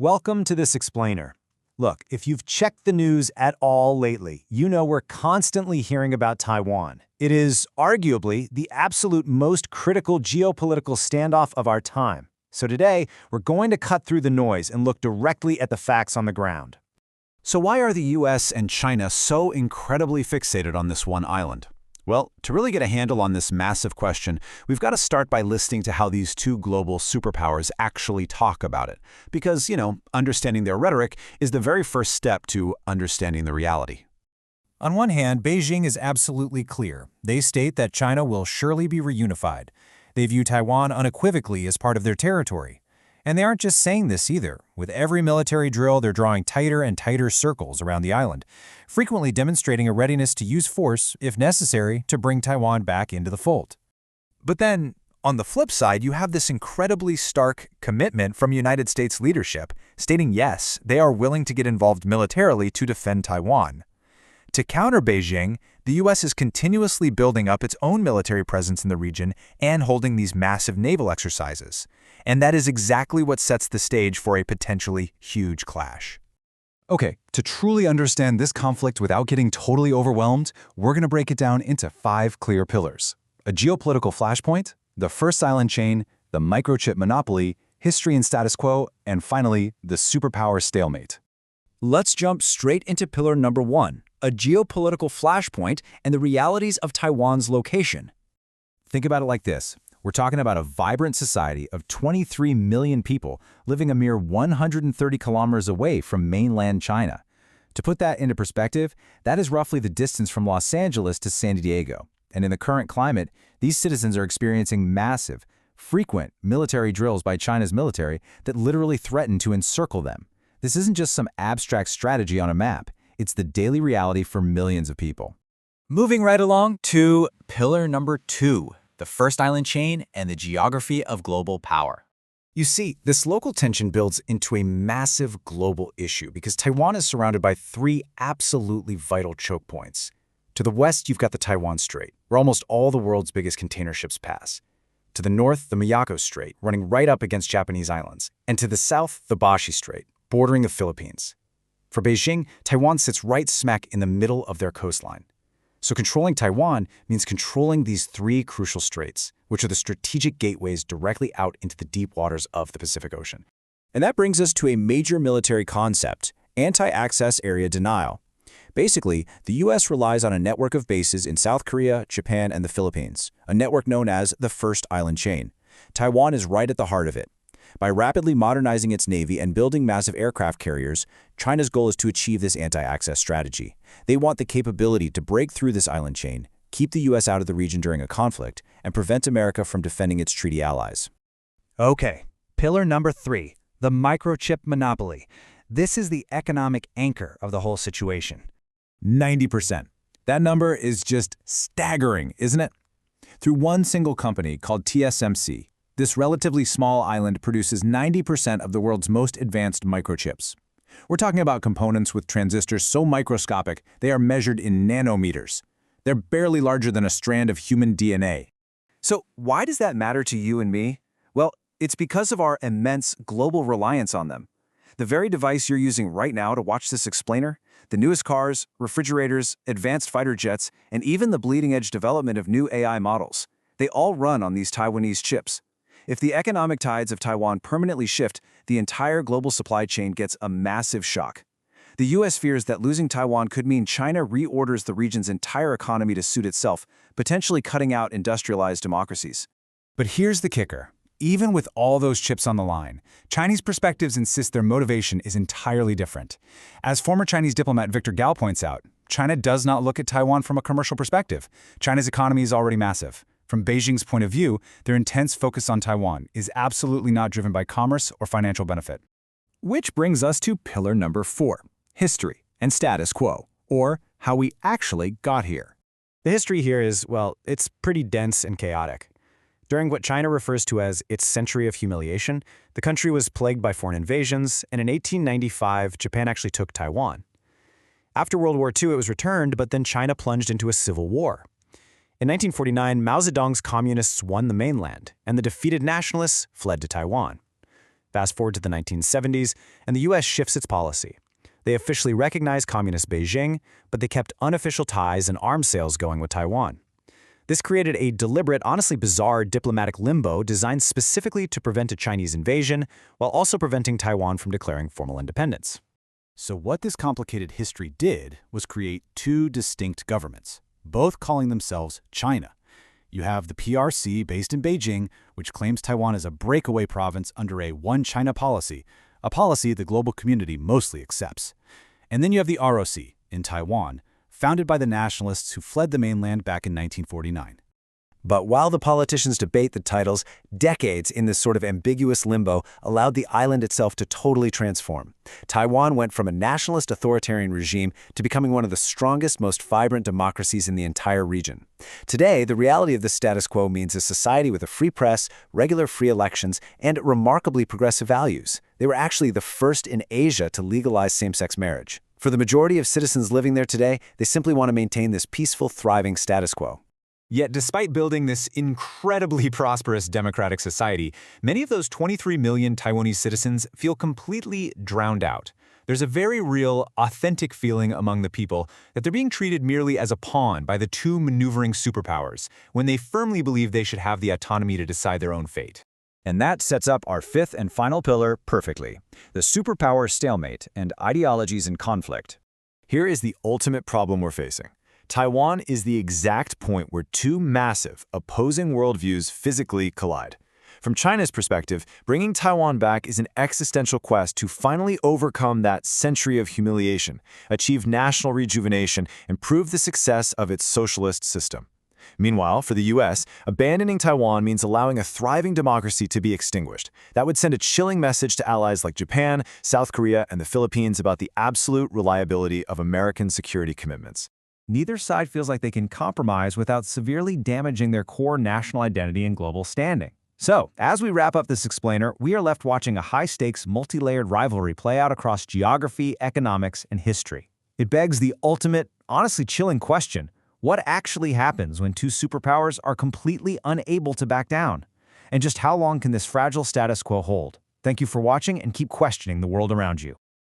Welcome to this explainer. Look, if you've checked the news at all lately, you know we're constantly hearing about Taiwan. It is arguably the absolute most critical geopolitical standoff of our time. So today, we're going to cut through the noise and look directly at the facts on the ground. So why are the US and China so incredibly fixated on this one island? Well, to really get a handle on this massive question, we've got to start by listening to how these two global superpowers actually talk about it. Because, understanding their rhetoric is the very first step to understanding the reality. On one hand, Beijing is absolutely clear. They state that China will surely be reunified. They view Taiwan unequivocally as part of their territory. And they aren't just saying this either. With every military drill, they're drawing tighter and tighter circles around the island, frequently demonstrating a readiness to use force, if necessary, to bring Taiwan back into the fold. But then, on the flip side, you have this incredibly stark commitment from United States leadership, stating yes, they are willing to get involved militarily to defend Taiwan. To counter Beijing, the U.S. is continuously building up its own military presence in the region and holding these massive naval exercises. And that is exactly what sets the stage for a potentially huge clash. Okay, to truly understand this conflict without getting totally overwhelmed, we're going to break it down into 5 clear pillars: a geopolitical flashpoint, the first island chain, the microchip monopoly, history and status quo, and finally, the superpower stalemate. Let's jump straight into pillar number 1, a geopolitical flashpoint and the realities of Taiwan's location. Think about it like this. We're talking about a vibrant society of 23 million people living a mere 130 kilometers away from mainland China. To put that into perspective, that is roughly the distance from Los Angeles to San Diego. And in the current climate, these citizens are experiencing massive, frequent military drills by China's military that literally threaten to encircle them. This isn't just some abstract strategy on a map. It's the daily reality for millions of people. Moving right along to pillar number 2. The first island chain and the geography of global power. You see, this local tension builds into a massive global issue because Taiwan is surrounded by 3 absolutely vital choke points. To the west, you've got the Taiwan Strait, where almost all the world's biggest container ships pass. To the north, the Miyako Strait, running right up against Japanese islands. And to the south, the Bashi Strait, bordering the Philippines. For Beijing, Taiwan sits right smack in the middle of their coastline. So controlling Taiwan means controlling these 3 crucial straits, which are the strategic gateways directly out into the deep waters of the Pacific Ocean. And that brings us to a major military concept: anti-access area denial. Basically, the U.S. relies on a network of bases in South Korea, Japan, and the Philippines, a network known as the First Island Chain. Taiwan is right at the heart of it. By rapidly modernizing its navy and building massive aircraft carriers, China's goal is to achieve this anti-access strategy. They want the capability to break through this island chain, keep the U.S. out of the region during a conflict, and prevent America from defending its treaty allies. Okay, pillar number 3, the microchip monopoly. This is the economic anchor of the whole situation. 90%. That number is just staggering, isn't it? Through one single company called TSMC, this relatively small island produces 90% of the world's most advanced microchips. We're talking about components with transistors so microscopic they are measured in nanometers. They're barely larger than a strand of human DNA. So why does that matter to you and me? Well, it's because of our immense global reliance on them. The very device you're using right now to watch this explainer, the newest cars, refrigerators, advanced fighter jets, and even the bleeding-edge development of new AI models, they all run on these Taiwanese chips. If the economic tides of Taiwan permanently shift, the entire global supply chain gets a massive shock. The U.S. fears that losing Taiwan could mean China reorders the region's entire economy to suit itself, potentially cutting out industrialized democracies. But here's the kicker. Even with all those chips on the line, Chinese perspectives insist their motivation is entirely different. As former Chinese diplomat Victor Gao points out, China does not look at Taiwan from a commercial perspective. China's economy is already massive. From Beijing's point of view, their intense focus on Taiwan is absolutely not driven by commerce or financial benefit. Which brings us to pillar number 4, history and status quo, or how we actually got here. The history here is, well, it's pretty dense and chaotic. During what China refers to as its century of humiliation, the country was plagued by foreign invasions, and in 1895, Japan actually took Taiwan. After World War II, it was returned, but then China plunged into a civil war. In 1949, Mao Zedong's communists won the mainland, and the defeated nationalists fled to Taiwan. Fast forward to the 1970s, and the U.S. shifts its policy. They officially recognized communist Beijing, but they kept unofficial ties and arms sales going with Taiwan. This created a deliberate, honestly bizarre diplomatic limbo designed specifically to prevent a Chinese invasion, while also preventing Taiwan from declaring formal independence. So what this complicated history did was create two distinct governments, both calling themselves China. You have the PRC based in Beijing, which claims Taiwan as a breakaway province under a one China policy, a policy the global community mostly accepts. And then you have the ROC in Taiwan, founded by the nationalists who fled the mainland back in 1949. But while the politicians debate the titles, decades in this sort of ambiguous limbo allowed the island itself to totally transform. Taiwan went from a nationalist authoritarian regime to becoming one of the strongest, most vibrant democracies in the entire region. Today, the reality of the status quo means a society with a free press, regular free elections, and remarkably progressive values. They were actually the first in Asia to legalize same-sex marriage. For the majority of citizens living there today, they simply want to maintain this peaceful, thriving status quo. Yet despite building this incredibly prosperous democratic society, many of those 23 million Taiwanese citizens feel completely drowned out. There's a very real, authentic feeling among the people that they're being treated merely as a pawn by the two maneuvering superpowers, when they firmly believe they should have the autonomy to decide their own fate. And that sets up our fifth and final pillar perfectly: the superpower stalemate and ideologies in conflict. Here is the ultimate problem we're facing. Taiwan is the exact point where two massive, opposing worldviews physically collide. From China's perspective, bringing Taiwan back is an existential quest to finally overcome that century of humiliation, achieve national rejuvenation, and prove the success of its socialist system. Meanwhile, for the U.S., abandoning Taiwan means allowing a thriving democracy to be extinguished. That would send a chilling message to allies like Japan, South Korea, and the Philippines about the absolute reliability of American security commitments. Neither side feels like they can compromise without severely damaging their core national identity and global standing. So, as we wrap up this explainer, we are left watching a high-stakes, multi-layered rivalry play out across geography, economics, and history. It begs the ultimate, honestly chilling question: what actually happens when two superpowers are completely unable to back down? And just how long can this fragile status quo hold? Thank you for watching, and keep questioning the world around you.